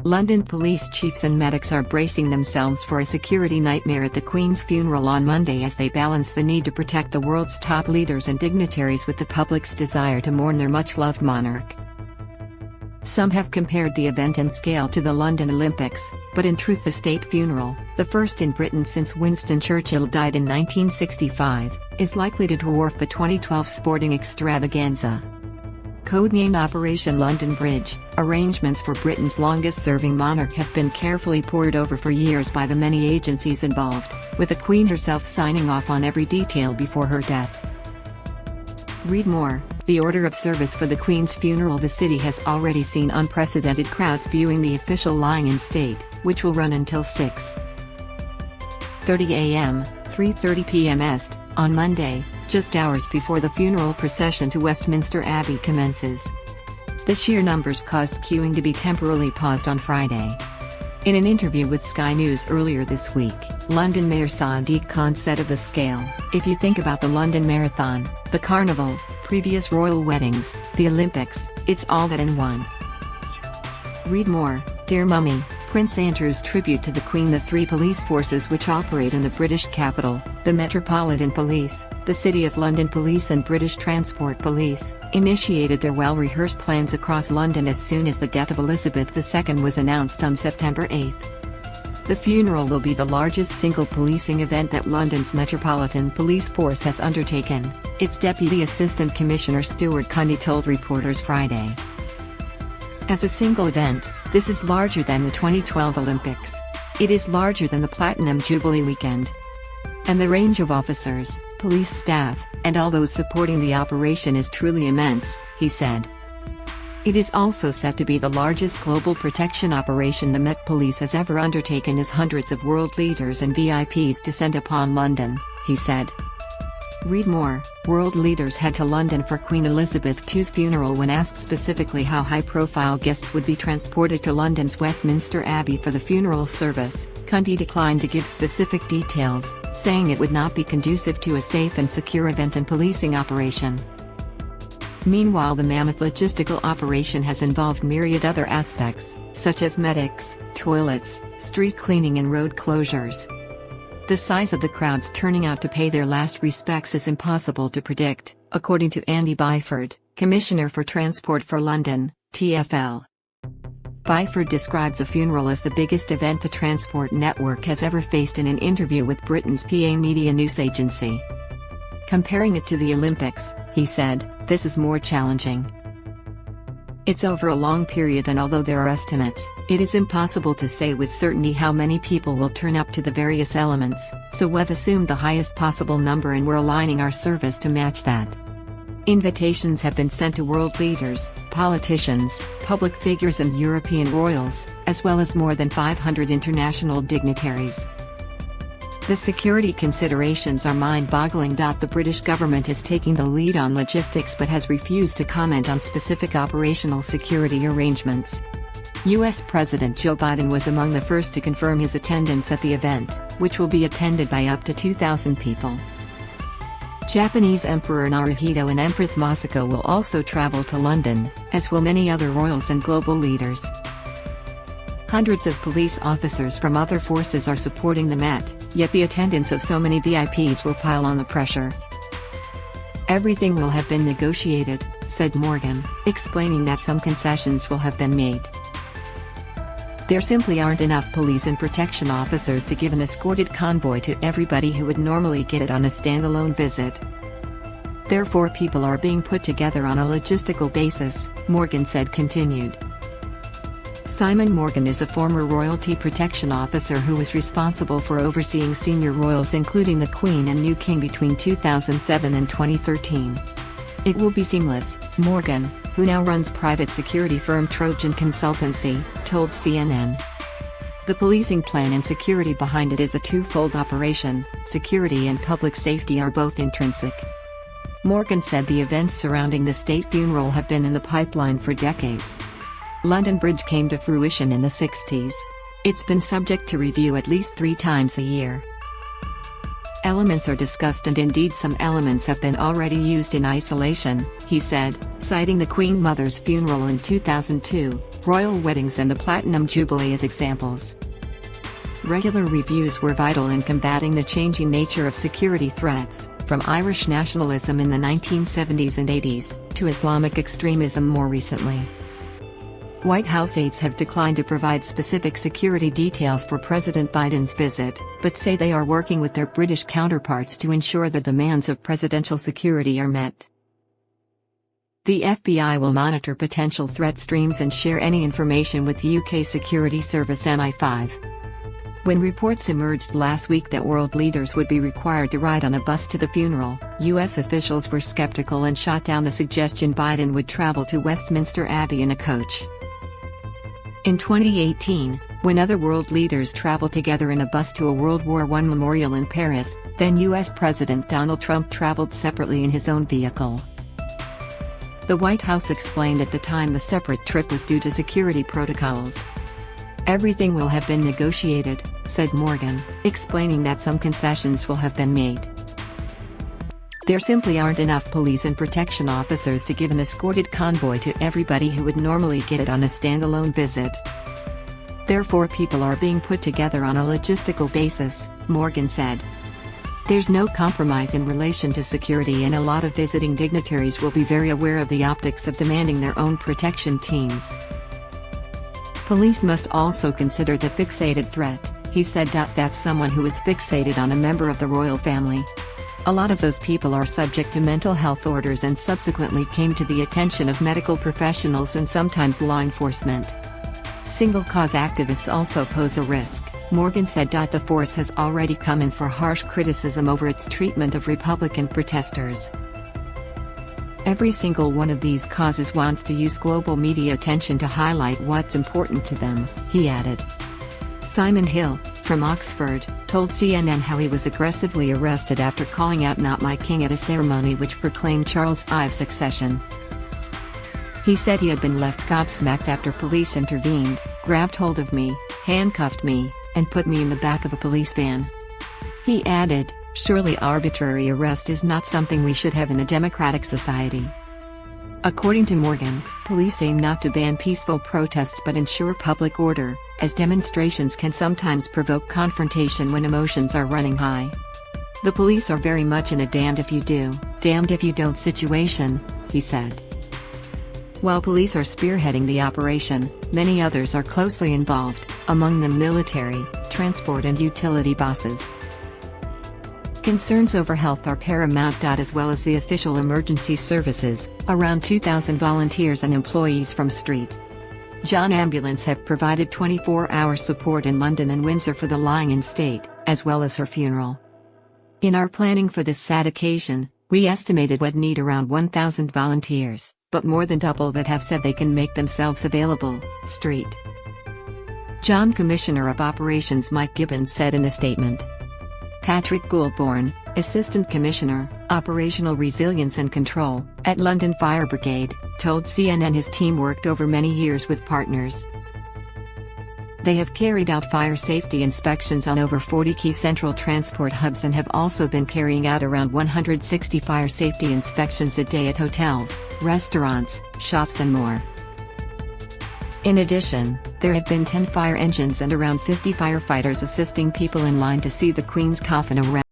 London police chiefs and medics are bracing themselves for a security nightmare at the Queen's funeral on Monday as they balance the need to protect the world's top leaders and dignitaries with the public's desire to mourn their much-loved monarch. Some have compared the event in scale to the London Olympics, but in truth the state funeral, the first in Britain since Winston Churchill died in 1965, is likely to dwarf the 2012 sporting extravaganza. Codenamed Operation London Bridge, arrangements for Britain's longest-serving monarch have been carefully pored over for years by the many agencies involved, with the Queen herself signing off on every detail before her death. Read more. The order of service for the Queen's funeral. The city has already seen unprecedented crowds viewing the official lying in state, which will run until 6:30 a.m., 3:30 p.m. Est, on Monday, just hours before the funeral procession to Westminster Abbey commences. The sheer numbers caused queuing to be temporarily paused on Friday. In an interview with Sky News earlier this week, London Mayor Sadiq Khan said of the scale, "If you think about the London Marathon, the Carnival, previous royal weddings, the Olympics, it's all that in one." Read more. Dear Mummy, Prince Andrew's tribute to the Queen. The three police forces which operate in the British capital, the Metropolitan Police, the City of London Police and British Transport Police, initiated their well-rehearsed plans across London as soon as the death of Elizabeth II was announced on September 8. The funeral will be the largest single policing event that London's Metropolitan Police Force has undertaken, its Deputy Assistant Commissioner Stuart Cundy told reporters Friday. As a single event, this is larger than the 2012 Olympics. It is larger than the Platinum Jubilee weekend. And the range of officers, police staff, and all those supporting the operation is truly immense, he said. It is also set to be the largest global protection operation the Met Police has ever undertaken as hundreds of world leaders and VIPs descend upon London, he said. Read more. World leaders head to London for Queen Elizabeth II's funeral. When asked specifically how high-profile guests would be transported to London's Westminster Abbey for the funeral service, Cundy declined to give specific details, saying it would not be conducive to a safe and secure event and policing operation. Meanwhile, the mammoth logistical operation has involved myriad other aspects, such as medics, toilets, street cleaning and road closures. The size of the crowds turning out to pay their last respects is impossible to predict, according to Andy Byford, Commissioner for Transport for London, TfL. Byford described the funeral as the biggest event the transport network has ever faced in an interview with Britain's PA media news agency. Comparing it to the Olympics, he said, "This is more challenging. It's over a long period, and although there are estimates, it is impossible to say with certainty how many people will turn up to the various elements, so we've assumed the highest possible number and we're aligning our service to match that." Invitations have been sent to world leaders, politicians, public figures and European royals, as well as more than 500 international dignitaries. The security considerations are mind-boggling. The British government is taking the lead on logistics but has refused to comment on specific operational security arrangements. U.S. President Joe Biden was among the first to confirm his attendance at the event, which will be attended by up to 2,000 people. Japanese Emperor Naruhito and Empress Masako will also travel to London, as will many other royals and global leaders. Hundreds of police officers from other forces are supporting the Met, yet the attendance of so many VIPs will pile on the pressure. "Everything will have been negotiated," said Morgan, explaining that some concessions will have been made. "There simply aren't enough police and protection officers to give an escorted convoy to everybody who would normally get it on a standalone visit. Therefore people are being put together on a logistical basis," Morgan said. Continued. Simon Morgan is a former royalty protection officer who was responsible for overseeing senior royals including the Queen and new King between 2007 and 2013. "It will be seamless," Morgan, who now runs private security firm Trojan Consultancy, told CNN. The policing plan and security behind it is a twofold operation. Security and public safety are both intrinsic. Morgan said the events surrounding the state funeral have been in the pipeline for decades. London Bridge came to fruition in the 60s. It's been subject to review at least 3 times a year. Elements are discussed and indeed some elements have been already used in isolation, he said, citing the Queen Mother's funeral in 2002, royal weddings and the Platinum Jubilee as examples. Regular reviews were vital in combating the changing nature of security threats, from Irish nationalism in the 1970s and 80s, to Islamic extremism more recently. White House aides have declined to provide specific security details for President Biden's visit, but say they are working with their British counterparts to ensure the demands of presidential security are met. The FBI will monitor potential threat streams and share any information with UK security service MI5. When reports emerged last week that world leaders would be required to ride on a bus to the funeral, US officials were skeptical and shot down the suggestion Biden would travel to Westminster Abbey in a coach. In 2018, when other world leaders traveled together in a bus to a World War I memorial in Paris, then US President Donald Trump traveled separately in his own vehicle. The White House explained at the time the separate trip was due to security protocols. "Everything will have been negotiated," said Morgan, explaining that some concessions will have been made. "There simply aren't enough police and protection officers to give an escorted convoy to everybody who would normally get it on a standalone visit. Therefore people are being put together on a logistical basis," Morgan said. "There's no compromise in relation to security and a lot of visiting dignitaries will be very aware of the optics of demanding their own protection teams. Police must also consider the fixated threat," he said. "That's someone who is fixated on a member of the royal family. A lot of those people are subject to mental health orders and subsequently came to the attention of medical professionals and sometimes law enforcement. Single-cause activists also pose a risk," Morgan said. "The force has already come in for harsh criticism over its treatment of Republican protesters. Every single one of these causes wants to use global media attention to highlight what's important to them," he added. Simon Hill, from Oxford, told CNN how he was aggressively arrested after calling out "Not My King" at a ceremony which proclaimed Charles V's succession. He said he had been left gobsmacked after police intervened, grabbed hold of me, handcuffed me, and put me in the back of a police van. He added, "Surely arbitrary arrest is not something we should have in a democratic society." According to Morgan, police aim not to ban peaceful protests but ensure public order, as demonstrations can sometimes provoke confrontation when emotions are running high. "The police are very much in a damned if you do, damned if you don't situation," he said. While police are spearheading the operation, many others are closely involved, among them military, transport and utility bosses. Concerns over health are paramount. As well as the official emergency services, around 2,000 volunteers and employees from St. John Ambulance have provided 24-hour support in London and Windsor for the lying-in state, as well as her funeral. "In our planning for this sad occasion, we estimated we'd need around 1,000 volunteers, but more than double that have said they can make themselves available," St. John Commissioner of Operations Mike Gibbons said in a statement. Patrick Goulbourne, Assistant Commissioner, Operational Resilience and Control, at London Fire Brigade, told CNN his team worked over many years with partners. They have carried out fire safety inspections on over 40 key central transport hubs and have also been carrying out around 160 fire safety inspections a day at hotels, restaurants, shops and more. In addition, there have been 10 fire engines and around 50 firefighters assisting people in line to see the Queen's coffin around